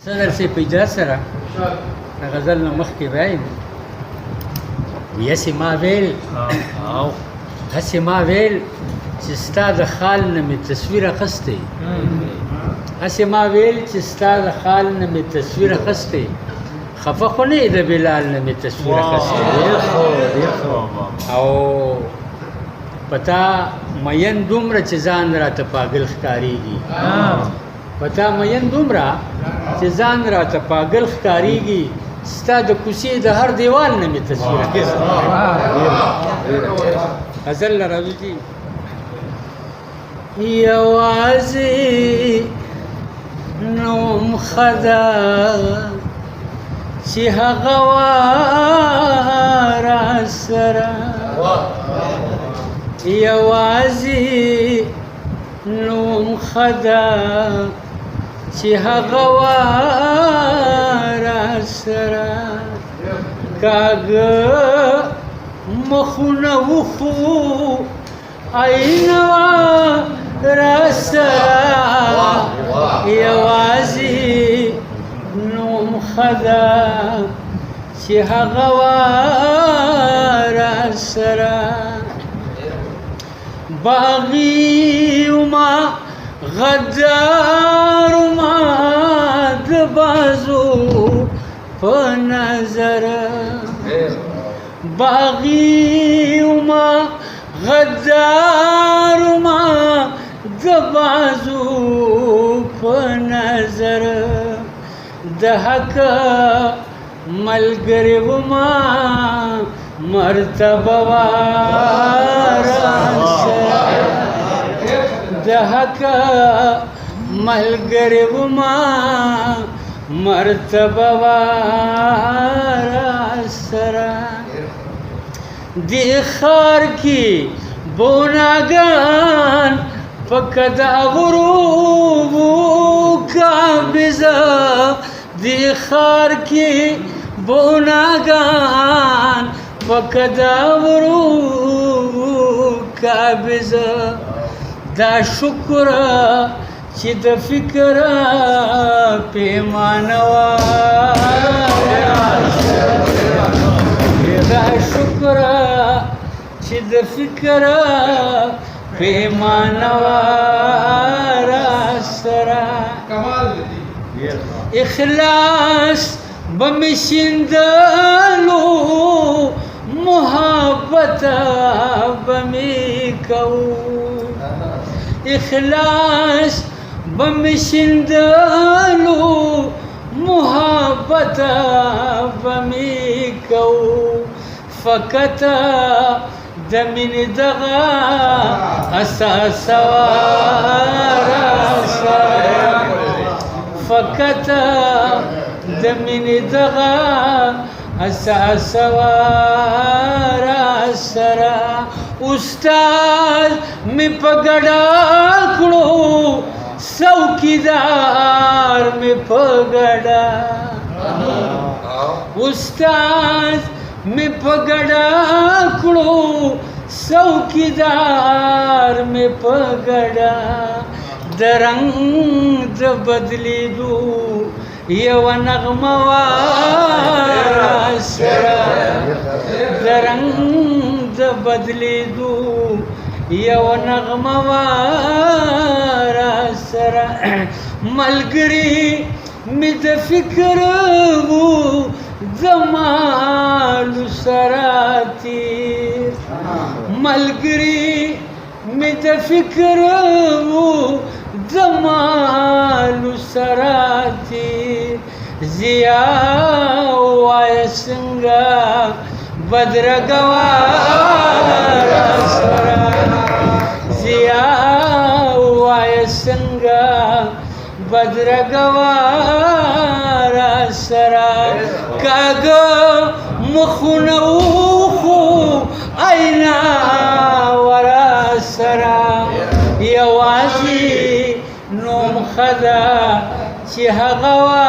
صدر سے په اجازه سره غزل نه مخکې وایم ویسې ما ویل او هسې ما ویل چې ستا د خال نه مې تصویر اخیستی هسې ما ویل چې ستا د خال نه مې تصویر اخیستی خفه خو نه یې د بلال نه مې تصویر اخیستی او په تا مین دومره چې ځان راته پاگل ښکارېږي په تا مین دومره چې ځان راته پاگل ښکارېږي ستا د کوڅې د هر دیوال نه مې تصویر اخیستی غزل نه راځي یوازې نوم ښه ده چې هغه وه راسره یوازې نوم ښه ده چې هغه وه راسره کاږه مخونه وخو عینه وه راسره یوازې نوم ښه ده چې هغه وه راسره باغی وما غدار وما د بازو په نظر باغی وما غدار وما د بازو په نظر د حق ملګری وما مرتبه وارسره د حق ملګری وما مرتبه وارسره دی خار کی بوناگان فقد غروب قابضه دی خار کی بوناگان فقد غروب قابضه دا شکر چې د فکر پیمانه دا شکر چې د فکر پیمانه راسره اخلاص بمشندلو محبت بمی کو اخلاص بمشندلو محبت بمی کو فقط دمین دغا اساس وارسره فقط دمین دغا اساس وارسره استاد می پګړه کړو څوکیدار می پګړه استاد می پګړه کړو څوکیدار می پګړه درنګ د بدلیدو یو نغمه وارسره درنګ د بدلیدو یو نغمه وارسره ملګری مې د فکر وو زمالو سره تیر ملګری مې د فکر وو زمالو سره تیر زیا وای څنګه بدرګوا راسره زیا وای څنګه بدرګوا راسره کاږه مخونه وخو عینه وراسره یوازې نوم ښه ده چې هغه وه